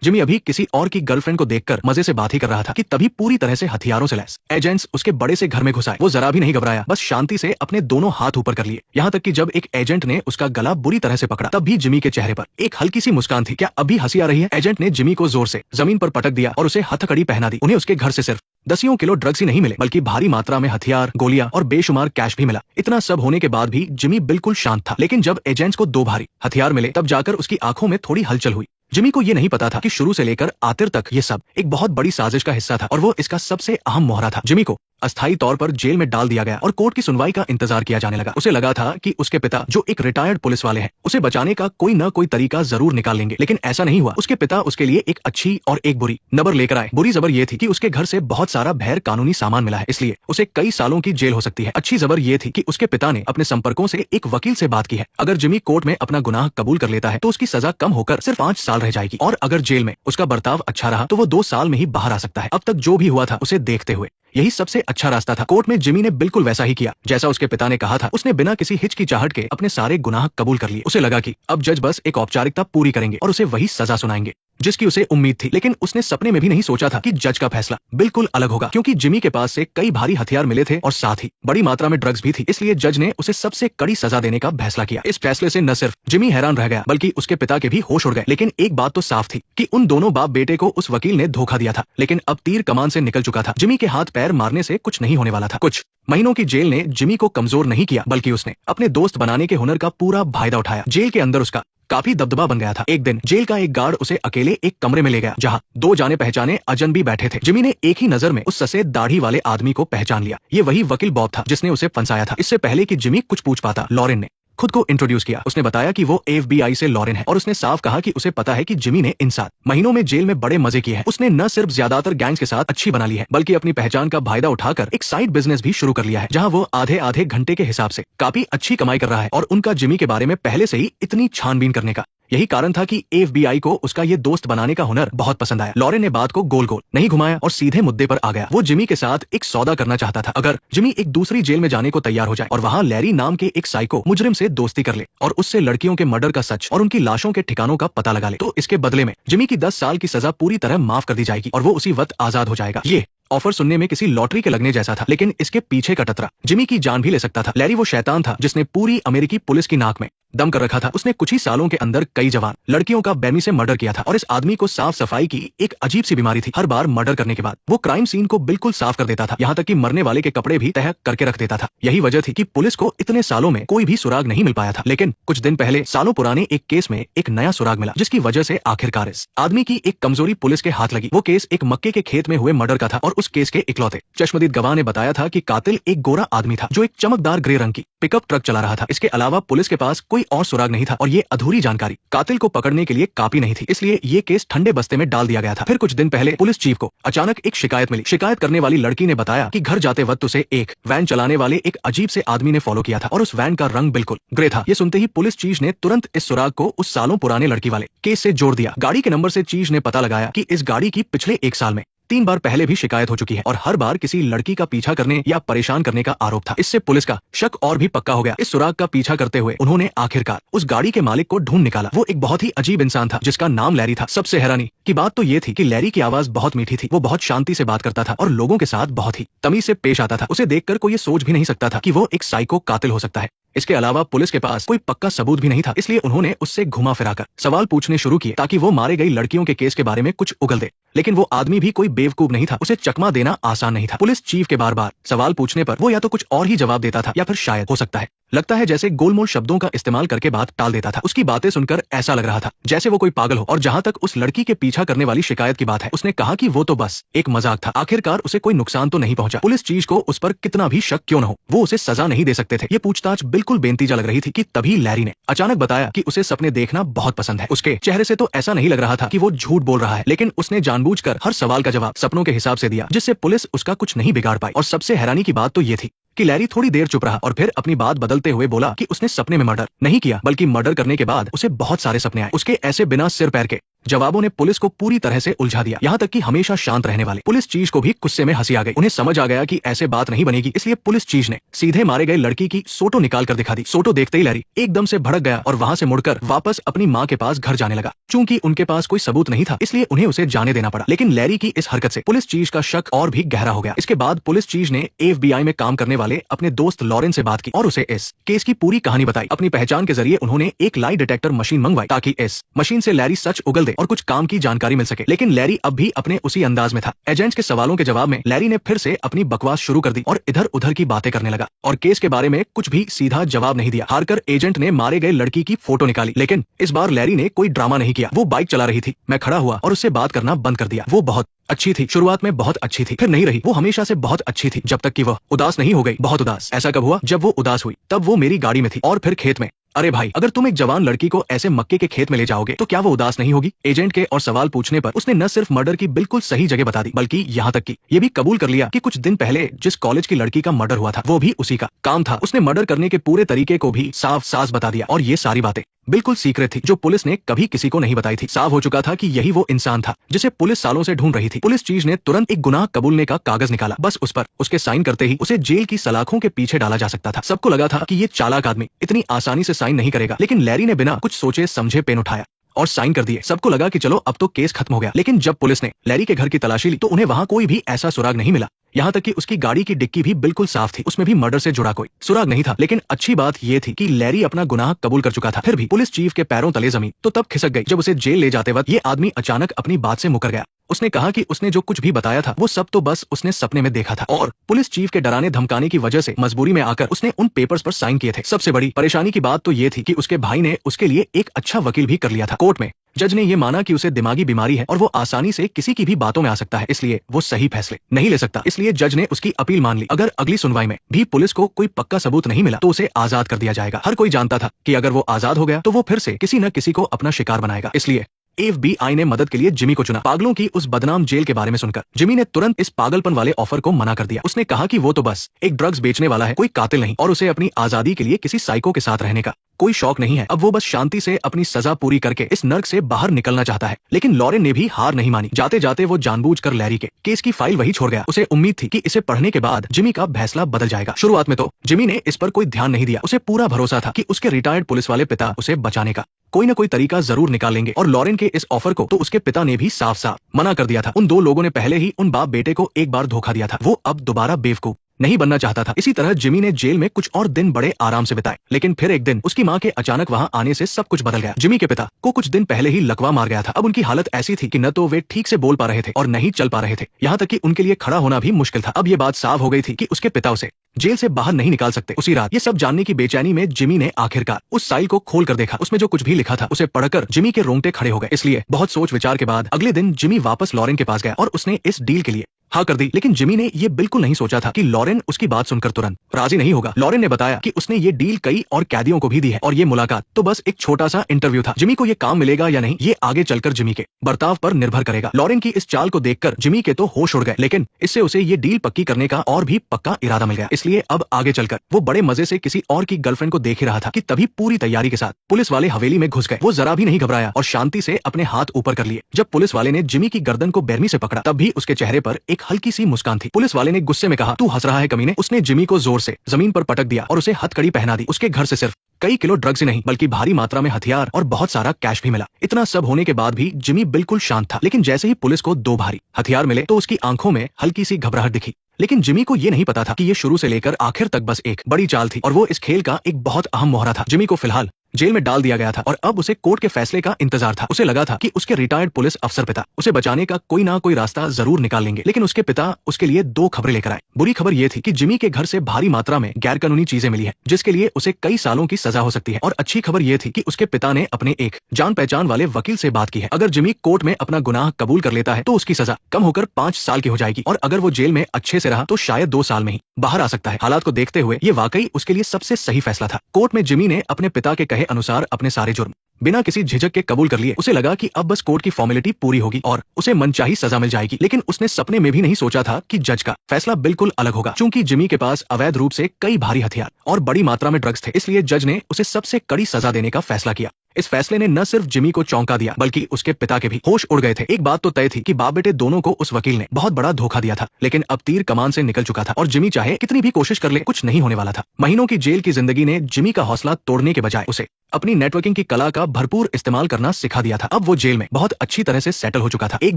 Jimmy अभी किसी और की गर्लफ्रेंड को देखकर मजे से बात ही कर रहा था कि तभी पूरी तरह से हथियारों से लैस एजेंट्स उसके बड़े से घर में घुस आए। वो जरा भी नहीं घबराया, बस शांति से अपने दोनों हाथ ऊपर कर लिए। यहाँ तक कि जब एक एजेंट ने उसका गला बुरी तरह से पकड़ा तब भी जिमी के चेहरे पर एक हल्की सी मुस्कान थी। क्या अभी हंसी आ रही है? एजेंट ने जिमी को जोर से जमीन पर पटक दिया और उसे हथकड़ी पहना दी। उन्हें उसके घर से सिर्फ दसियों किलो ड्रग्स ही नहीं मिले बल्कि भारी मात्रा में हथियार, गोलियां और बेशुमार कैश भी मिला। इतना सब होने के बाद भी जिमी बिल्कुल शांत था, लेकिन जब एजेंट्स को 2 भारी हथियार मिले तब जाकर उसकी आंखों में थोड़ी हलचल हुई। जिमी को ये नहीं पता था कि शुरू से लेकर आखिर तक ये सब एक बहुत बड़ी साजिश का हिस्सा था और वो इसका सबसे अहम मोहरा था। जिमी को अस्थायी तौर पर जेल में डाल दिया गया और कोर्ट की सुनवाई का इंतजार किया जाने लगा। उसे लगा था कि उसके पिता, जो एक रिटायर्ड पुलिस वाले हैं, उसे बचाने का कोई न कोई तरीका जरूर निकाल लेंगे, लेकिन ऐसा नहीं हुआ। उसके पिता उसके लिए एक अच्छी और एक बुरी खबर लेकर आए। बुरी खबर ये थी कि उसके घर से बहुत सारा गैर कानूनी सामान मिला है, इसलिए उसे कई सालों की जेल हो सकती है। अच्छी खबर ये थी कि उसके पिता ने अपने संपर्कों से एक वकील से बात की है। अगर जिमी कोर्ट में अपना गुनाह कबूल कर लेता है तो उसकी सजा कम होकर सिर्फ 5 साल रह जाएगी, और अगर जेल में उसका बर्ताव अच्छा रहा तो वो 2 साल में ही बाहर आ सकता है। अब तक जो भी हुआ था उसे देखते हुए यही सबसे अच्छा रास्ता था। कोर्ट में जिमी ने बिल्कुल वैसा ही किया जैसा उसके पिता ने कहा था। उसने बिना किसी हिचकिचाहट के अपने सारे गुनाह कबूल कर लिए। उसे लगा कि अब जज बस एक औपचारिकता पूरी करेंगे और उसे वही सजा सुनाएंगे जिसकी उसे उम्मीद थी। लेकिन उसने सपने में भी नहीं सोचा था कि जज का फैसला बिल्कुल अलग होगा, क्योंकि जिमी के पास से कई भारी हथियार मिले थे और साथ ही बड़ी मात्रा में ड्रग्स भी थी। इसलिए जज ने उसे सबसे कड़ी सजा देने का फैसला किया। इस फैसले से न सिर्फ जिमी हैरान रह गया बल्कि उसके पिता के भी होश उड़ गए। लेकिन एक बात तो साफ थी कि उन दोनों बाप बेटे को उस वकील ने धोखा दिया था। लेकिन अब तीर कमान से निकल चुका था। जिमी के हाथ पैर मारने से कुछ नहीं होने वाला था। कुछ महीनों की जेल ने जिमी को कमजोर नहीं किया, बल्कि उसने अपने दोस्त बनाने के हुनर का पूरा फायदा उठाया। जेल के अंदर उसका काफी दबदबा बन गया था। एक दिन जेल का एक गार्ड उसे अकेले एक कमरे में ले गया जहां 2 जाने पहचाने अजनबी बैठे थे। जिमी ने एक ही नजर में उस सफेद दाढ़ी वाले आदमी को पहचान लिया। ये वही वकील बॉब था जिसने उसे फंसाया था। इससे पहले कि जिमी कुछ पूछ पाता, लॉरेन ने खुद को इंट्रोड्यूस किया। उसने बताया कि वो FBI से लॉरेन है और उसने साफ कहा कि उसे पता है कि जिमी ने इन 7 महीनों में जेल में बड़े मजे किए हैं। उसने न सिर्फ ज्यादातर गैंग्स के साथ अच्छी बना ली है बल्कि अपनी पहचान का फायदा उठाकर एक साइड बिजनेस भी शुरू कर लिया है जहां वो आधे घंटे के हिसाब से काफी अच्छी कमाई कर रहा है। और उनका जिमी के बारे में पहले से ही इतनी छानबीन करने का यही कारण था कि FBI को उसका ये दोस्त बनाने का हुनर बहुत पसंद आया। लॉरेन ने बात को गोल गोल नहीं घुमाया और सीधे मुद्दे पर आ गया। वो जिमी के साथ एक सौदा करना चाहता था। अगर जिमी एक दूसरी जेल में जाने को तैयार हो जाए और वहां लैरी नाम के एक साइको मुजरिम से दोस्ती कर ले और उससे लड़कियों के मर्डर का सच और उनकी लाशों के ठिकानों का पता लगा ले, तो इसके बदले में जिमी की 10 साल की सजा पूरी तरह माफ कर दी जाएगी और वो उसी वक्त आजाद हो जाएगा। ये ऑफर सुनने में किसी लॉटरी के लगने जैसा था, लेकिन इसके पीछे का टतरा जिमी की जान भी ले सकता था। लैरी वो शैतान था जिसने पूरी अमेरिकी पुलिस की नाक में दम कर रखा था। उसने कुछ ही सालों के अंदर कई जवान लड़कियों का बेरहमी से मर्डर किया था और इस आदमी को साफ सफाई की एक अजीब सी बीमारी थी। हर बार मर्डर करने के बाद वो क्राइम सीन को बिल्कुल साफ कर देता था, यहाँ तक कि मरने वाले के कपड़े भी तह करके रख देता था। यही वजह थी कि पुलिस को इतने सालों में कोई भी सुराग नहीं मिल पाया था। लेकिन कुछ दिन पहले सालों पुराने एक केस में एक नया सुराग मिला, जिसकी वजह से आखिरकार इस आदमी की एक कमजोरी पुलिस के हाथ लगी। वो केस एक मक्के के खेत में हुए मर्डर का था और उस केस के इकलौते चश्मदीद गवाह ने बताया था कि कातिल एक गोरा आदमी था जो एक चमकदार ग्रे रंग की पिकअप ट्रक चला रहा था। इसके अलावा पुलिस के पास कोई और सुराग नहीं था और ये अधूरी जानकारी कातिल को पकड़ने के लिए काफी नहीं थी, इसलिए ये केस ठंडे बस्ते में डाल दिया गया था। फिर कुछ दिन पहले पुलिस चीफ को अचानक एक शिकायत मिली। शिकायत करने वाली लड़की ने बताया कि घर जाते वक्त उसे एक वैन चलाने वाले एक अजीब से आदमी ने फॉलो किया था और उस वैन का रंग बिल्कुल ग्रे था। ये सुनते ही पुलिस चीफ ने तुरंत इस सुराग को उस सालों पुराने लड़की वाले केस से जोड़ दिया। गाड़ी के नंबर से चीफ ने पता लगाया कि इस गाड़ी की पिछले 1 साल में 3 बार पहले भी शिकायत हो चुकी है और हर बार किसी लड़की का पीछा करने या परेशान करने का आरोप था। इससे पुलिस का शक और भी पक्का हो गया। इस सुराग का पीछा करते हुए उन्होंने आखिरकार उस गाड़ी के मालिक को ढूंढ निकाला। वो एक बहुत ही अजीब इंसान था जिसका नाम लैरी था। सबसे हैरानी की बात तो ये थी कि लैरी की आवाज बहुत मीठी थी। वो बहुत शांति से बात करता था और लोगों के साथ बहुत ही तमीज से पेश आता था। उसे देखकर कोई ये सोच भी नहीं सकता था कि वो एक साइको कातिल हो सकता है। इसके अलावा पुलिस के पास कोई पक्का सबूत भी नहीं था, इसलिए उन्होंने उससे घुमा फिराकर सवाल पूछने शुरू किए ताकि वो मारे गई लड़कियों के केस के बारे में कुछ उगल दे। लेकिन वो आदमी भी कोई बेवकूफ नहीं था, उसे चकमा देना आसान नहीं था। पुलिस चीफ के बार बार सवाल पूछने पर वो या तो कुछ और ही जवाब देता था या फिर शायद हो सकता है लगता है जैसे गोलमोल शब्दों का इस्तेमाल करके बात टाल देता था। उसकी बातें सुनकर ऐसा लग रहा था जैसे वो कोई पागल हो। और जहां तक उस लड़की के पीछा करने वाली शिकायत की बात है, उसने कहा कि वो तो बस एक मजाक था। आखिरकार उसे कोई नुकसान तो नहीं पहुंचा। पुलिस चीफ को उस पर कितना भी शक क्यों न हो, वो उसे सजा नहीं दे सकते थे। ये पूछताछ बिल्कुल बेनतीजा लग रही थी कि तभी लैरी ने अचानक बताया कि उसे सपने देखना बहुत पसंद है। उसके चेहरे से तो ऐसा नहीं लग रहा था कि वो झूठ बोल रहा है, लेकिन उसने जानबूझकर हर सवाल का जवाब सपनों के हिसाब से दिया, जिससे पुलिस उसका कुछ नहीं बिगाड़ पाई। और सबसे हैरानी की बात तो ये थी कि लैरी थोड़ी देर चुप रहा और फिर अपनी बात बदलते हुए बोला कि उसने सपने में मर्डर नहीं किया, बल्कि मर्डर करने के बाद उसे बहुत सारे सपने आए। उसके ऐसे बिना सिर पैर के जवाबों ने पुलिस को पूरी तरह से उलझा दिया, यहाँ तक कि हमेशा शांत रहने वाले पुलिस चीफ को भी गुस्से में हंसी आ गई। उन्हें समझ आ गया कि ऐसे बात नहीं बनेगी, इसलिए पुलिस चीफ ने सीधे मारे गए लड़की की फोटो निकाल कर दिखा दी। फोटो देखते ही लैरी एकदम से भड़क गया और वहां से मुड़कर वापस अपनी माँ के पास घर जाने लगा। चूंकि उनके पास कोई सबूत नहीं था, इसलिए उन्हें उसे जाने देना पड़ा। लेकिन लैरी की इस हरकत से पुलिस चीफ का शक और भी गहरा हो गया। इसके बाद पुलिस चीफ ने FBI में काम करने वाले अपने दोस्त लॉरेन से बात की और उसे इस केस की पूरी कहानी बताई। अपनी पहचान के जरिए उन्होंने एक लाई डिटेक्टर मशीन मंगवाई ताकि इस मशीन से लैरी सच उगल दे और कुछ काम की जानकारी मिल सके। लेकिन लैरी अब भी अपने उसी अंदाज में था। एजेंट्स के सवालों के जवाब में लैरी ने फिर से अपनी बकवास शुरू कर दी और इधर उधर की बातें करने लगा और केस के बारे में कुछ भी सीधा जवाब नहीं दिया। हारकर एजेंट ने मारे गए लड़की की फोटो निकाली, लेकिन इस बार लैरी ने कोई ड्रामा नहीं किया। वो बाइक चला रही थी, मैं खड़ा हुआ और उससे बात करना बंद कर दिया। वो बहुत अच्छी थी, शुरुआत में बहुत अच्छी थी, फिर नहीं रही। वो हमेशा से बहुत अच्छी थी जब तक कि वह उदास नहीं हो गई। बहुत उदास। ऐसा कब हुआ? जब वो उदास हुई तब वो मेरी गाड़ी में थी और फिर खेत में। अरे भाई, अगर तुम एक जवान लड़की को ऐसे मक्के के खेत में ले जाओगे तो क्या वो उदास नहीं होगी? एजेंट के और सवाल पूछने पर उसने न सिर्फ मर्डर की बिल्कुल सही जगह बता दी, बल्कि यहाँ तक कि ये भी कबूल कर लिया कि कुछ दिन पहले जिस कॉलेज की लड़की का मर्डर हुआ था वो भी उसी का काम था। उसने मर्डर करने के पूरे तरीके को भी साफ साफ बता दिया और ये सारी बातें बिल्कुल सीक्रेट थी, जो पुलिस ने कभी किसी को नहीं बताई थी। साफ हो चुका था कि यही वो इंसान था जिसे पुलिस सालों से ढूंढ रही थी। पुलिस चीफ ने तुरंत एक गुनाह कबूलने का कागज निकाला। बस उस पर उसके साइन करते ही उसे जेल की सलाखों के पीछे डाला जा सकता था। सबको लगा था कि ये चालाक आदमी इतनी आसानी से साइन नहीं करेगा, लेकिन लैरी ने बिना कुछ सोचे समझे पेन उठाया और साइन कर दिए। सबको लगा कि चलो अब तो केस खत्म हो गया। लेकिन जब पुलिस ने लैरी के घर की तलाशी ली तो उन्हें वहां कोई भी ऐसा सुराग नहीं मिला। यहाँ तक कि उसकी गाड़ी की डिक्की भी बिल्कुल साफ थी, उसमें भी मर्डर से जुड़ा कोई सुराग नहीं था। लेकिन अच्छी बात यह थी कि लैरी अपना गुनाह कबूल कर चुका था। फिर भी पुलिस चीफ के पैरों तले जमीन तो तब खिसक गई जब उसे जेल ले जाते वक्त ये आदमी अचानक अपनी बात से मुकर गया। उसने कहा कि उसने जो कुछ भी बताया था वो सब तो बस उसने सपने में देखा था और पुलिस चीफ के डराने धमकाने की वजह से मजबूरी में आकर उसने उन पेपर्स पर साइन किए थे। सबसे बड़ी परेशानी की बात तो ये थी कि उसके भाई ने उसके लिए एक अच्छा वकील भी कर लिया था। कोर्ट में जज ने ये माना कि उसे दिमागी बीमारी है और वो आसानी से किसी की भी बातों में आ सकता है, इसलिए वो सही फैसले नहीं ले सकता। इसलिए जज ने उसकी अपील मान ली। अगर अगली सुनवाई में भी पुलिस को कोई पक्का सबूत नहीं मिला तो उसे आजाद कर दिया जाएगा। हर कोई जानता था कि अगर वो आजाद हो गया तो वो फिर से किसी न किसी को अपना शिकार बनाएगा। इसलिए FBI ने मदद के लिए जिमी को चुना। पागलों की उस बदनाम जेल के बारे में सुनकर जिमी ने तुरंत इस पागलपन वाले ऑफर को मना कर दिया। उसने कहा कि वो तो बस एक ड्रग्स बेचने वाला है, कोई कातिल नहीं, और उसे अपनी आजादी के लिए किसी साइको के साथ रहने का कोई शौक नहीं है। अब वो बस शांति से अपनी सजा पूरी करके इस नर्क से बाहर निकलना चाहता है। लेकिन लॉरेन ने भी हार नहीं मानी। जाते जाते वो जानबूझकर लैरी के केस की फाइल वही छोड़ गया। उसे उम्मीद थी कि इसे पढ़ने के बाद जिमी का फैसला बदल जाएगा। शुरुआत में तो जिमी ने इस पर कोई ध्यान नहीं दिया। उसे पूरा भरोसा था कि उसके रिटायर्ड पुलिस वाले पिता उसे बचाने का कोई न कोई तरीका जरूर निकाल लेंगे और लॉरेन के इस ऑफर को तो उसके पिता ने भी साफ साफ मना कर दिया था। उन दो लोगों ने पहले ही उन बाप बेटे को एक बार धोखा दिया था। वो अब दोबारा बेवकूफ नहीं बनना चाहता था। इसी तरह जिमी ने जेल में कुछ और दिन बड़े आराम से बिताए। लेकिन फिर एक दिन उसकी माँ के अचानक वहाँ आने से सब कुछ बदल गया। जिमी के पिता को कुछ दिन पहले ही लकवा मार गया था। अब उनकी हालत ऐसी थी कि न तो वे ठीक से बोल पा रहे थे और न ही चल पा रहे थे। यहाँ तक कि उनके लिए खड़ा होना भी मुश्किल था। अब ये बात साफ हो गई थी कि उसके पिता उसे जेल से बाहर नहीं निकाल सकते। उसी रात ये सब जानने की बेचैनी में जिमी ने आखिरकार उस साइल को खोल कर देखा। उसमें जो कुछ भी लिखा था उसे पढ़कर जिमी के रोंगटे खड़े हो गए। इसलिए बहुत सोच विचार के बाद अगले दिन जिमी वापस लॉरेन के पास गया और उसने इस डील के लिए हाँ कर दी। लेकिन जिमी ने ये बिल्कुल नहीं सोचा था कि लॉरेन उसकी बात सुनकर तुरंत राजी नहीं होगा। लॉरेन ने बताया कि उसने ये डील कई और कैदियों को भी दी है और ये मुलाकात तो बस एक छोटा सा इंटरव्यू था। जिमी को ये काम मिलेगा या नहीं ये आगे चलकर जिमी के बर्ताव पर निर्भर करेगा। लॉरेन की इस चाल को देखकर जिमी के तो होश उड़ गए, लेकिन इससे उसे ये डील पक्की करने का और भी पक्का इरादा मिल गया। इसलिए अब आगे चलकर वो बड़े मजे से किसी और की गर्लफ्रेंड को देख ही रहा था कि तभी पूरी तैयारी के साथ पुलिस वाले हवेली में घुस गए। वो जरा भी नहीं घबराया और शांति से अपने हाथ ऊपर कर लिए। जब पुलिस वाले ने जिमी की गर्दन को बेरमी से पकड़ा तब भी उसके चेहरे पर एक हल्की सी मुस्कान थी। पुलिस वाले ने गुस्से में कहा, तू हंस रहा है कमीने। उसने जिमी को जोर से जमीन पर पटक दिया और उसे हथकड़ी पहना दी। उसके घर से सिर्फ कई किलो ड्रग्स ही नहीं बल्कि भारी मात्रा में हथियार और बहुत सारा कैश भी मिला। इतना सब होने के बाद भी जिमी बिल्कुल शांत था। लेकिन जैसे ही पुलिस को 2 भारी हथियार मिले तो उसकी आंखों में हल्की सी घबराहट दिखी। लेकिन जिमी को ये नहीं पता था कि ये शुरू से लेकर आखिर तक बस एक बड़ी चाल थी और वो इस खेल का एक बहुत अहम मोहरा था। जिमी को फिलहाल जेल में डाल दिया गया था और अब उसे कोर्ट के फैसले का इंतजार था। उसे लगा था कि उसके रिटायर्ड पुलिस अफसर पिता उसे बचाने का कोई ना कोई रास्ता जरूर निकाल लेंगे। लेकिन उसके पिता उसके लिए 2 खबरें लेकर आए। बुरी खबर यह थी कि जिमी के घर से भारी मात्रा में गैर कानूनी चीजें मिली है जिसके लिए उसे कई सालों की सजा हो सकती है। और अच्छी खबर यह थी कि उसके पिता ने अपने एक जान पहचान वाले वकील से बात की है। अगर जिमी कोर्ट में अपना गुनाह कबूल कर लेता है तो उसकी सजा कम होकर 5 साल की हो जाएगी और अगर वो जेल में अच्छे से रहा तो शायद 2 साल में ही बाहर आ सकता है। हालात को देखते हुए ये वाकई उसके लिए सबसे सही फैसला था। कोर्ट में जिमी ने अपने पिता के कहे अनुसार अपने सारे जुर्म बिना किसी झिझक के कबूल कर लिए। उसे लगा कि अब बस कोर्ट की फॉर्मेलिटी पूरी होगी और उसे मनचाही सजा मिल जाएगी। लेकिन उसने सपने में भी नहीं सोचा था कि जज का फैसला बिल्कुल अलग होगा। चूंकि जिमी के पास अवैध रूप से कई भारी हथियार और बड़ी मात्रा में ड्रग्स थे, इसलिए जज ने उसे सबसे कड़ी सजा देने का फैसला किया। इस फैसले ने न सिर्फ जिमी को चौंका दिया बल्कि उसके पिता के भी होश उड़ गए थे। एक बात तो तय थी कि बाप बेटे दोनों को उस वकील ने बहुत बड़ा धोखा दिया था, लेकिन अब तीर कमान से निकल चुका था और जिमी चाहे कितनी भी कोशिश कर ले कुछ नहीं होने वाला था। महीनों की जेल की जिंदगी ने जिमी का हौसला तोड़ने के बजाय उसे अपनी नेटवर्किंग की कला का भरपूर इस्तेमाल करना सिखा दिया था। अब वो जेल में बहुत अच्छी तरह से सेटल हो चुका था। एक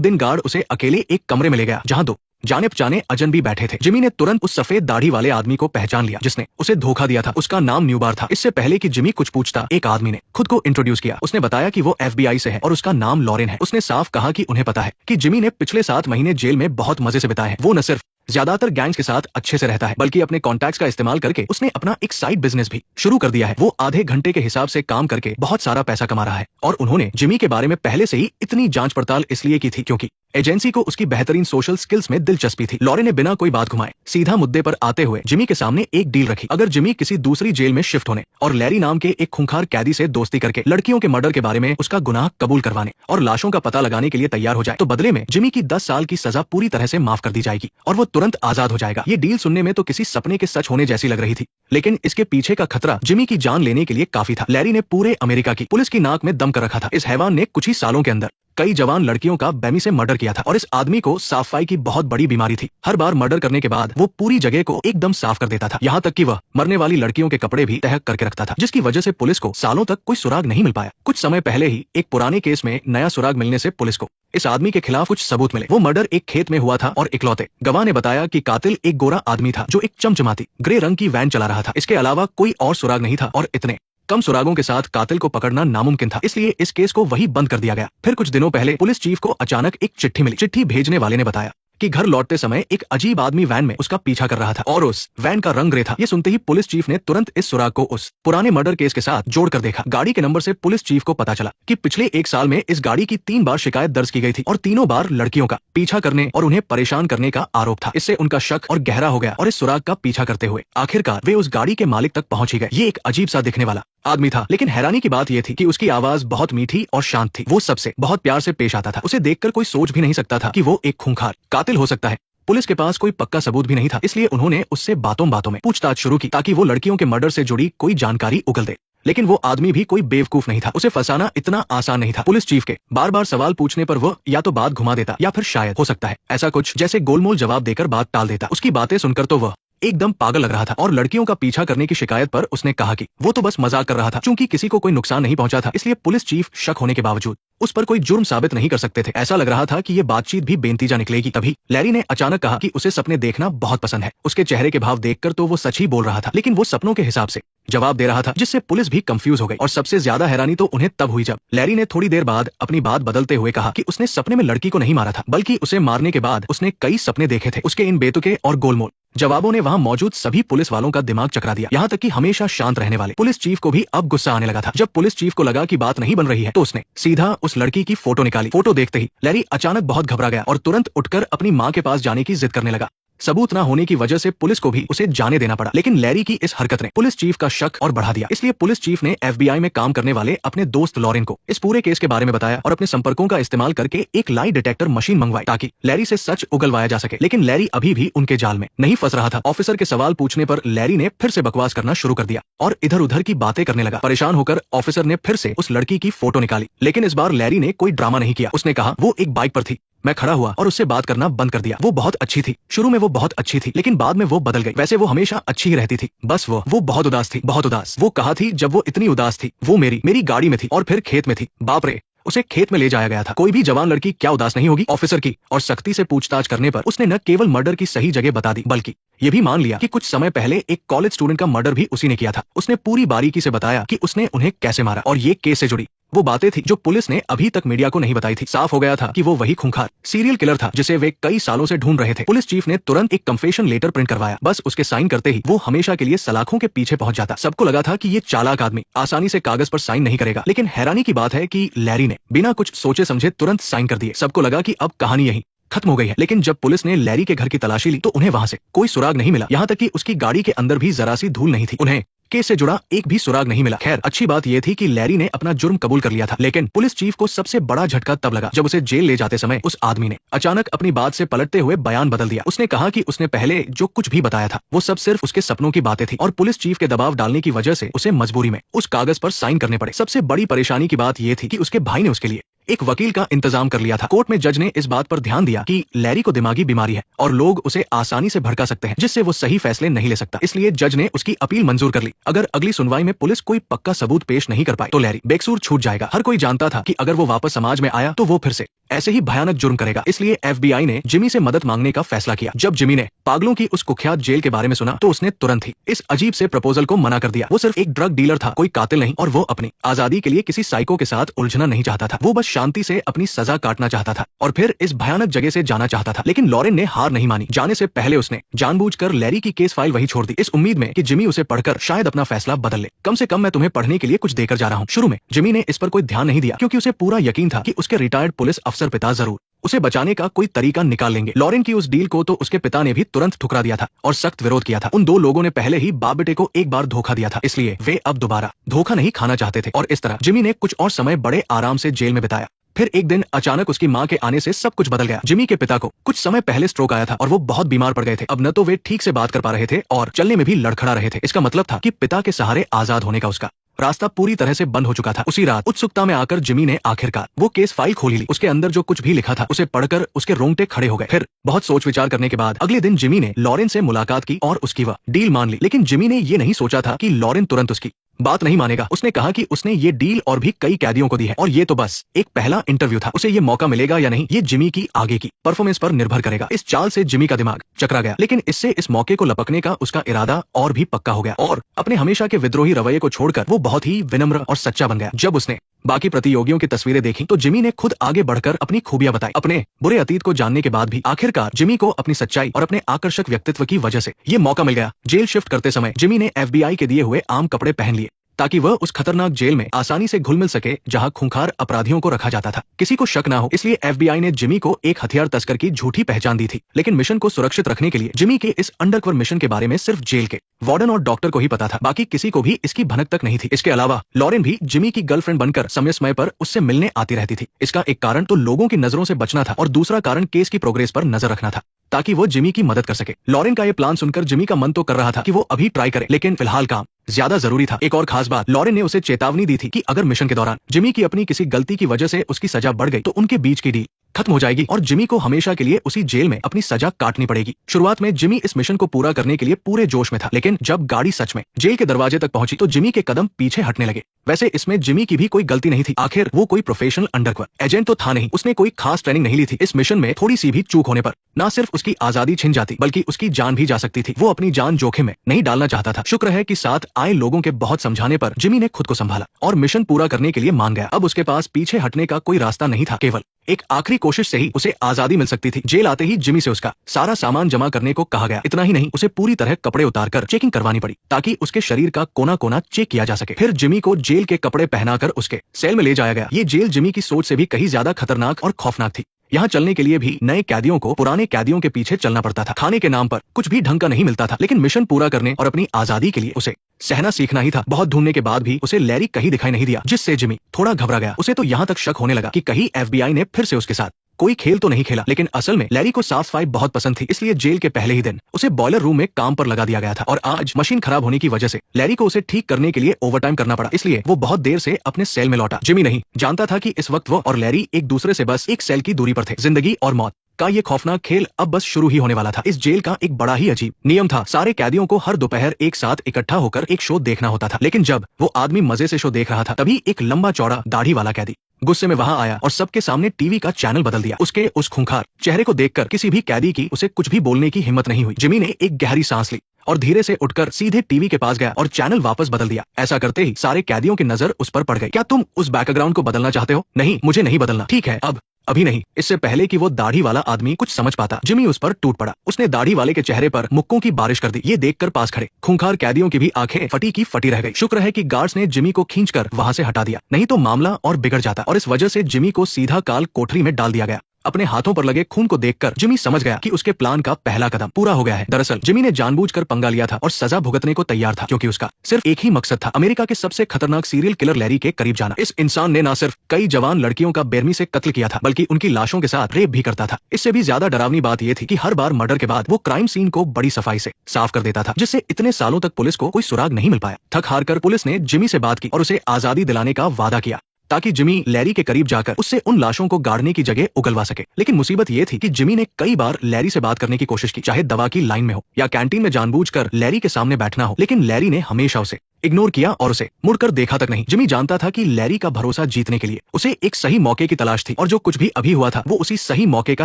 दिन गार्ड उसे अकेले एक कमरे में ले गया जहाँ दो जाने पहचाने अजनबी बैठे थे। जिमी ने तुरंत उस सफेद दाढ़ी वाले आदमी को पहचान लिया जिसने उसे धोखा दिया था। उसका नाम न्यूबार था। इससे पहले कि जिमी कुछ पूछता, एक आदमी ने खुद को इंट्रोड्यूस किया। उसने बताया कि वो FBI से है और उसका नाम लॉरेन है। उसने साफ कहा कि उन्हें पता है कि जिमी ने पिछले 7 महीने जेल में बहुत मजे से बिताए हैं। वो न सिर्फ ज्यादातर गैंग्स के साथ अच्छे से रहता है बल्कि अपने कॉन्टैक्ट्स का इस्तेमाल करके उसने अपना एक साइड बिजनेस भी शुरू कर दिया है। वो आधे घंटे के हिसाब से काम करके बहुत सारा पैसा कमा रहा है और उन्होंने जिमी के बारे में पहले से ही इतनी जांच पड़ताल इसलिए की थी क्योंकि एजेंसी को उसकी बेहतरीन सोशल स्किल्स में दिलचस्पी थी। लॉरेन ने बिना कोई बात घुमाए सीधा मुद्दे पर आते हुए जिमी के सामने एक डील रखी। अगर जिमी किसी दूसरी जेल में शिफ्ट होने और लैरी नाम के एक खूंखार कैदी से दोस्ती करके लड़कियों के मर्डर के बारे में उसका गुनाह कबूल करवाने और लाशों का पता लगाने के लिए तैयार हो जाए तो बदले में जिमी की 10 साल की सजा पूरी तरह से माफ कर दी जाएगी और वो तुरंत आजाद हो जाएगा। ये डील सुनने में तो किसी सपने के सच होने जैसी लग रही थी, लेकिन इसके पीछे का खतरा जिमी की जान लेने के लिए काफी था। लैरी ने पूरे अमेरिका की पुलिस की नाक में दम कर रखा था। इस हैवान ने कुछ ही सालों के अंदर कई जवान लड़कियों का बेमी से मर्डर किया था और इस आदमी को साफाई की बहुत बड़ी बीमारी थी। हर बार मर्डर करने के बाद वो पूरी जगह को एकदम साफ कर देता था, यहाँ तक कि वह मरने वाली लड़कियों के कपड़े भी तह करके रखता था, जिसकी वजह से पुलिस को सालों तक कोई सुराग नहीं मिल पाया। कुछ समय पहले ही एक पुराने केस में नया सुराग मिलने से पुलिस को इस आदमी के खिलाफ कुछ सबूत मिले। वो मर्डर एक खेत में हुआ था और इकलौते गवाह ने बताया कि कातिल एक गोरा आदमी था जो एक चमचमाती ग्रे रंग की वैन चला रहा था। इसके अलावा कोई और सुराग नहीं था और इतने कम सुरागों के साथ कातिल को पकड़ना नामुमकिन था, इसलिए इस केस को वही बंद कर दिया गया। फिर कुछ दिनों पहले पुलिस चीफ को अचानक एक चिट्ठी मिली। चिट्ठी भेजने वाले ने बताया कि घर लौटते समय एक अजीब आदमी वैन में उसका पीछा कर रहा था और उस वैन का रंग ग्रे था। ये सुनते ही पुलिस चीफ ने तुरंत इस सुराग को उस पुराने मर्डर केस के साथ जोड़कर देखा। गाड़ी के नंबर से पुलिस चीफ को पता चला कि पिछले 1 साल में इस गाड़ी की 3 बार शिकायत दर्ज की गई थी और तीनों बार लड़कियों का पीछा करने और उन्हें परेशान करने का आरोप था। इससे उनका शक और गहरा हो गया और इस सुराग का पीछा करते हुए आखिरकार वे उस गाड़ी के मालिक तक पहुंच ही गए। ये एक अजीब सा दिखने वाला आदमी था, लेकिन हैरानी की बात यह थी कि उसकी आवाज बहुत मीठी और शांत थी। वो सबसे बहुत प्यार से पेश आता था। उसे देखकर कोई सोच भी नहीं सकता था कि वो एक खूंखार कातिल हो सकता है। पुलिस के पास कोई पक्का सबूत भी नहीं था, इसलिए उन्होंने उससे बातों बातों में पूछताछ शुरू की ताकि वो लड़कियों के मर्डर से जुड़ी कोई जानकारी उगल दे। लेकिन वो आदमी भी कोई बेवकूफ नहीं था। उसे फंसाना इतना आसान नहीं था। पुलिस चीफ के बार बार सवाल पूछने पर वो या तो बात घुमा देता या फिर शायद हो सकता है ऐसा कुछ जैसे गोलमोल जवाब देकर बात टाल देता। उसकी बातें सुनकर तो वह एकदम पागल लग रहा था और लड़कियों का पीछा करने की शिकायत पर उसने कहा कि वो तो बस मजाक कर रहा था। चूंकि किसी को कोई नुकसान नहीं पहुंचा था, इसलिए पुलिस चीफ शक होने के बावजूद उस पर कोई जुर्म साबित नहीं कर सकते थे। ऐसा लग रहा था कि ये बातचीत भी बेनतीजा निकलेगी। तभी लैरी ने अचानक कहा कि उसे सपने देखना बहुत पसंद है। उसके चेहरे के भाव देखकर तो वो सच ही बोल रहा था, लेकिन वो सपनों के हिसाब से जवाब दे रहा था, जिससे पुलिस भी कंफ्यूज हो गई। और सबसे ज्यादा हैरानी तो उन्हें तब हुई जब लैरी ने थोड़ी देर बाद अपनी बात बदलते हुए कहा कि उसने सपने में लड़की को नहीं मारा था, बल्कि उसे मारने के बाद उसने कई सपने देखे थे। उसके इन बेतुके और गोलमोल जवाबों ने वहां मौजूद सभी पुलिस वालों का दिमाग चकरा दिया। यहाँ तक कि हमेशा शांत रहने वाले पुलिस चीफ को भी अब गुस्सा आने लगा था। जब पुलिस चीफ को लगा कि बात नहीं बन रही है तो उसने सीधा उस लड़की की फोटो निकाली। फोटो देखते ही लैरी अचानक बहुत घबरा गया और तुरंत उठकर अपनी माँ के पास जाने की जिद करने लगा। सबूत न होने की वजह से पुलिस को भी उसे जाने देना पड़ा, लेकिन लैरी की इस हरकत ने पुलिस चीफ का शक और बढ़ा दिया। इसलिए पुलिस चीफ ने FBI में काम करने वाले अपने दोस्त लॉरेन को इस पूरे केस के बारे में बताया और अपने संपर्कों का इस्तेमाल करके एक लाई डिटेक्टर मशीन मंगवाई ताकि लैरी से सच उगलवाया जा सके। लेकिन लैरी अभी भी उनके जाल में नहीं फंस रहा था। ऑफिसर के सवाल पूछने पर लैरी ने फिर से बकवास करना शुरू कर दिया और इधर उधर की बातें करने लगा। परेशान होकर ऑफिसर ने फिर से उस लड़की की फोटो निकाली, लेकिन इस बार लैरी ने कोई ड्रामा नहीं किया। उसने कहा वो एक बाइक पर थी। मैं खड़ा हुआ और उससे बात करना बंद कर दिया। वो बहुत अच्छी थी। शुरू में वो बहुत अच्छी थी, लेकिन बाद में वो बदल गई। वैसे वो हमेशा अच्छी ही रहती थी, बस वो बहुत उदास थी, बहुत उदास। वो कहा थी जब वो इतनी उदास थी वो मेरी गाड़ी में थी और फिर खेत में थी। बाप रे, उसे खेत में ले जाया गया था। कोई भी जवान लड़की क्या उदास नहीं होगी? ऑफिसर की और सख्ती से पूछताछ करने पर उसने न केवल मर्डर की सही जगह बता दी, बल्कि ये भी मान लिया कि कुछ समय पहले एक कॉलेज स्टूडेंट का मर्डर भी उसी ने किया था। उसने पूरी बारीकी से बताया कि उसने उन्हें कैसे मारा और ये केस से जुड़ी वो बातें थी जो पुलिस ने अभी तक मीडिया को नहीं बताई थी। साफ हो गया था कि वो वही खूंखार सीरियल किलर था जिसे वे कई सालों से ढूंढ रहे थे। पुलिस चीफ ने तुरंत एक कंफेशन लेटर प्रिंट करवाया। बस उसके साइन करते ही वो हमेशा के लिए सलाखों के पीछे पहुंच जाता। सबको लगा था कि ये चालाक आदमी आसानी से कागज पर साइन नहीं करेगा, लेकिन हैरानी की बात है कि लैरी ने बिना कुछ सोचे समझे तुरंत साइन कर दिए। सबको लगा कि अब कहानी यही खत्म हो गई है, लेकिन जब पुलिस ने लैरी के घर की तलाशी ली तो उन्हें वहां से कोई सुराग नहीं मिला। यहाँ तक कि उसकी गाड़ी के अंदर भी जरा सी धूल नहीं थी। उन्हें केस से जुड़ा एक भी सुराग नहीं मिला। खैर, अच्छी बात यह थी कि लैरी ने अपना जुर्म कबूल कर लिया था, लेकिन पुलिस चीफ को सबसे बड़ा झटका तब लगा जब उसे जेल ले जाते समय उस आदमी ने अचानक अपनी बात से पलटते हुए बयान बदल दिया। उसने कहा कि उसने पहले जो कुछ भी बताया था वो सब सिर्फ उसके सपनों की बातें थी और पुलिस चीफ के दबाव डालने की वजह से उसे मजबूरी में उस कागज पर साइन करने पड़े। सबसे बड़ी परेशानी की बात यह थी कि उसके भाई ने उसके लिए एक वकील का इंतजाम कर लिया था। कोर्ट में जज ने इस बात पर ध्यान दिया कि लैरी को दिमागी बीमारी है और लोग उसे आसानी से भड़का सकते हैं, जिससे वो सही फैसले नहीं ले सकता। इसलिए जज ने उसकी अपील मंजूर कर ली। अगर अगली सुनवाई में पुलिस कोई पक्का सबूत पेश नहीं कर पाई तो लैरी बेकसूर छूट जाएगा। हर कोई जानता था कि अगर वो वापस समाज में आया तो वो फिर से ऐसे ही भयानक जुर्म करेगा। इसलिए FBI ने जिमी से मदद मांगने का फैसला किया। जब जिमी ने पागलों की उस कुख्यात जेल के बारे में सुना तो उसने तुरंत ही इस अजीब से प्रपोजल को मना कर दिया। वो सिर्फ एक ड्रग डीलर था, कोई कातिल नहीं, और वो अपनी आजादी के लिए किसी साइको के साथ उलझना नहीं चाहता था। वो बस शांति से अपनी सजा काटना चाहता था और फिर इस भयानक जगह से जाना चाहता था। लेकिन लॉरेन ने हार नहीं मानी। जाने से पहले उसने जानबूझकर लैरी की केस फाइल वही छोड़ दी, इस उम्मीद में कि जिमी उसे पढ़कर शायद अपना फैसला बदल ले। कम से कम मैं तुम्हें पढ़ने के लिए कुछ देकर जा रहा हूँ। शुरू में जिमी ने इस पर कोई ध्यान नहीं दिया क्योंकि उसे पूरा यकीन था कि उसके रिटायर्ड पुलिस अफसर पिता जरूर उसे बचाने का कोई तरीका निकाल लेंगे। लॉरेन की उस डील को तो उसके पिता ने भी तुरंत ठुकरा दिया था और सख्त विरोध किया था। उन दो लोगों ने पहले ही बाप बेटे को एक बार धोखा दिया था, इसलिए वे अब दोबारा धोखा नहीं खाना चाहते थे। और इस तरह जिमी ने कुछ और समय बड़े आराम से जेल में बिताया। फिर एक दिन अचानक उसकी मां के आने से सब कुछ बदल गया। जिमी के पिता को कुछ समय पहले स्ट्रोक आया था और वो बहुत बीमार पड़ गए थे। अब न तो वे ठीक से बात कर पा रहे थे और चलने में भी लड़खड़ा रहे थे। इसका मतलब था कि पिता के सहारे आजाद होने का उसका रास्ता पूरी तरह से बंद हो चुका था। उसी रात उत्सुकता में आकर जिमी ने आखिरकार वो केस फाइल खोली ली। उसके अंदर जो कुछ भी लिखा था उसे पढ़कर उसके रोंगटे खड़े हो गए। फिर बहुत सोच विचार करने के बाद अगले दिन जिमी ने लॉरेन से मुलाकात की और उसकी वह डील मान ली। लेकिन जिमी ने ये नहीं सोचा था कि लॉरेन तुरंत उसकी बात नहीं मानेगा। उसने कहा कि उसने ये डील और भी कई कैदियों को दी है और ये तो बस एक पहला इंटरव्यू था। उसे ये मौका मिलेगा या नहीं ये जिमी की आगे की परफॉर्मेंस पर निर्भर करेगा। इस चाल से जिमी का दिमाग चकरा गया, लेकिन इससे इस मौके को लपकने का उसका इरादा और भी पक्का हो गया और अपने हमेशा के विद्रोही रवैये को छोड़कर वो बहुत ही विनम्र और सच्चा बन गया। जब उसने बाकी प्रतियोगियों की तस्वीरें देखी तो जिमी ने खुद आगे बढ़कर अपनी खूबियां बताई। अपने बुरे अतीत को जानने के बाद भी आखिरकार जिमी को अपनी सच्चाई और अपने आकर्षक व्यक्तित्व की वजह से ये मौका मिल गया। जेल शिफ्ट करते समय जिमी ने FBI के दिए हुए आम कपड़े पहन लिए ताकि वह उस खतरनाक जेल में आसानी से घुल मिल सके जहां खूंखार अपराधियों को रखा जाता था। किसी को शक ना हो इसलिए FBI ने जिमी को एक हथियार तस्कर की झूठी पहचान दी थी। लेकिन मिशन को सुरक्षित रखने के लिए जिमी के इस अंडरकवर मिशन के बारे में सिर्फ जेल के वार्डन और डॉक्टर को ही पता था, बाकी किसी को भी इसकी भनक तक नहीं थी। इसके अलावा लॉरेन भी जिमी की गर्लफ्रेंड बनकर समय समय पर उससे मिलने आती रहती थी। इसका एक कारण तो लोगों की नजरों से बचना था और दूसरा कारण केस की प्रोग्रेस पर नजर रखना था ताकि वो जिमी की मदद कर सके। लॉरेन का ये प्लान सुनकर जिमी का मन तो कर रहा था कि वो अभी ट्राई करे, लेकिन फिलहाल काम ज्यादा जरूरी था। एक और खास बात, लॉरेन ने उसे चेतावनी दी थी कि अगर मिशन के दौरान जिमी की अपनी किसी गलती की वजह से उसकी सजा बढ़ गई तो उनके बीच की डील खत्म हो जाएगी और जिमी को हमेशा के लिए उसी जेल में अपनी सजा काटनी पड़ेगी। शुरुआत में जिमी इस मिशन को पूरा करने के लिए पूरे जोश में था, लेकिन जब गाड़ी सच में जेल के दरवाजे तक पहुंची तो जिमी के कदम पीछे हटने लगे। वैसे इसमें जिमी की भी कोई गलती नहीं थी, आखिर वो कोई प्रोफेशनल अंडरकवर एजेंट तो था नहीं। उसने कोई खास ट्रेनिंग नहीं ली थी। इस मिशन में थोड़ी सी भी चूक होने पर न सिर्फ उसकी आजादी छिन जाती बल्कि उसकी जान भी जा सकती थी। वो अपनी जान जोखिम में नहीं डालना चाहता था। शुक्र है कि साथ आए लोगों के बहुत समझाने पर जिमी ने खुद को संभाला और मिशन पूरा करने के लिए मान गया। अब उसके पास पीछे हटने का कोई रास्ता नहीं था, केवल एक आखिरी कोशिश से ही उसे आजादी मिल सकती थी। जेल आते ही जिमी से उसका सारा सामान जमा करने को कहा गया। इतना ही नहीं, उसे पूरी तरह कपड़े उतारकर चेकिंग करवानी पड़ी ताकि उसके शरीर का कोना कोना चेक किया जा सके। फिर जिमी को जेल के कपड़े पहनाकर उसके सेल में ले जाया गया। ये जेल जिमी की सोच से भी कहीं ज्यादा खतरनाक और खौफनाक थी। यहाँ चलने के लिए भी नए कैदियों को पुराने कैदियों के पीछे चलना पड़ता था। खाने के नाम पर कुछ भी ढंग का नहीं मिलता था, लेकिन मिशन पूरा करने और अपनी आजादी के लिए उसे सहना सीखना ही था। बहुत ढूंढने के बाद भी उसे लैरी कहीं दिखाई नहीं दिया, जिससे जिमी थोड़ा घबरा गया। उसे तो यहाँ तक शक होने लगा कि कहीं FBI ने फिर से उसके साथ कोई खेल तो नहीं खेला। लेकिन असल में लैरी को साफ सफाई बहुत पसंद थी, इसलिए जेल के पहले ही दिन उसे बॉयलर रूम में काम पर लगा दिया गया था। और आज मशीन खराब होने की वजह से लैरी को उसे ठीक करने के लिए ओवरटाइम करना पड़ा, इसलिए वो बहुत देर से अपने सेल में लौटा। जिमी नहीं जानता था कि इस वक्त वो और लैरी एक दूसरे से बस एक सेल की दूरी पर थे। जिंदगी और मौत का ये खौफनाक खेल अब बस शुरू ही होने वाला था। इस जेल का एक बड़ा ही अजीब नियम था। सारे कैदियों को हर दोपहर एक साथ इकट्ठा होकर एक शो देखना होता था। लेकिन जब वो आदमी मजे से शो देख रहा था तभी एक लंबा चौड़ा दाढ़ी वाला कैदी गुस्से में वहां आया और सबके सामने टीवी का चैनल बदल दिया। उसके उस खूंखार चेहरे को देखकर किसी भी कैदी की उसे कुछ भी बोलने की हिम्मत नहीं हुई। जिमी ने एक गहरी सांस ली और धीरे से उठकर सीधे टीवी के पास गया और चैनल वापस बदल दिया। ऐसा करते ही सारे कैदियों की नजर उस पर पड़ गई। क्या तुम उस बैकग्राउंड को बदलना चाहते हो? नहीं, मुझे नहीं बदलना। ठीक है, अभी नहीं। इससे पहले कि वो दाढ़ी वाला आदमी कुछ समझ पाता, जिमी उस पर टूट पड़ा। उसने दाढ़ी वाले के चेहरे पर मुक्कों की बारिश कर दी। ये देखकर पास खड़े खूंखार कैदियों की भी आंखें फटी की फटी रह गई। शुक्र है कि गार्ड्स ने जिमी को खींचकर वहां से हटा दिया, नहीं तो मामला और बिगड़ जाता और इस वजह से जिमी को सीधा काल कोठरी में डाल दिया गया। अपने हाथों पर लगे खून को देखकर जिमी समझ गया कि उसके प्लान का पहला कदम पूरा हो गया है। दरअसल जिमी ने जानबूझकर पंगा लिया था और सजा भुगतने को तैयार था, क्योंकि उसका सिर्फ एक ही मकसद था, अमेरिका के सबसे खतरनाक सीरियल किलर लैरी के करीब जाना। इस इंसान ने न सिर्फ कई जवान लड़कियों का बेरहमी से कत्ल किया था, बल्कि उनकी लाशों के साथ रेप भी करता था। इससे भी ज्यादा डरावनी बात यह थी कि हर बार मर्डर के बाद वो क्राइम सीन को बड़ी सफाई से साफ कर देता था, जिससे इतने सालों तक पुलिस को कोई सुराग नहीं मिल पाया। थक हार कर पुलिस ने जिमी से बात की और उसे आजादी दिलाने का वादा किया, ताकि जिमी लैरी के करीब जाकर उससे उन लाशों को गाड़ने की जगह उगलवा सके। लेकिन मुसीबत ये थी कि जिमी ने कई बार लैरी से बात करने की कोशिश की, चाहे दवा की लाइन में हो या कैंटीन में जानबूझकर लैरी के सामने बैठना हो, लेकिन लैरी ने हमेशा उसे इग्नोर किया और उसे मुड़कर देखा तक नहीं। जिमी जानता था कि लैरी का भरोसा जीतने के लिए उसे एक सही मौके की तलाश थी, और जो कुछ भी अभी हुआ था वो उसी सही मौके का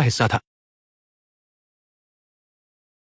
हिस्सा था।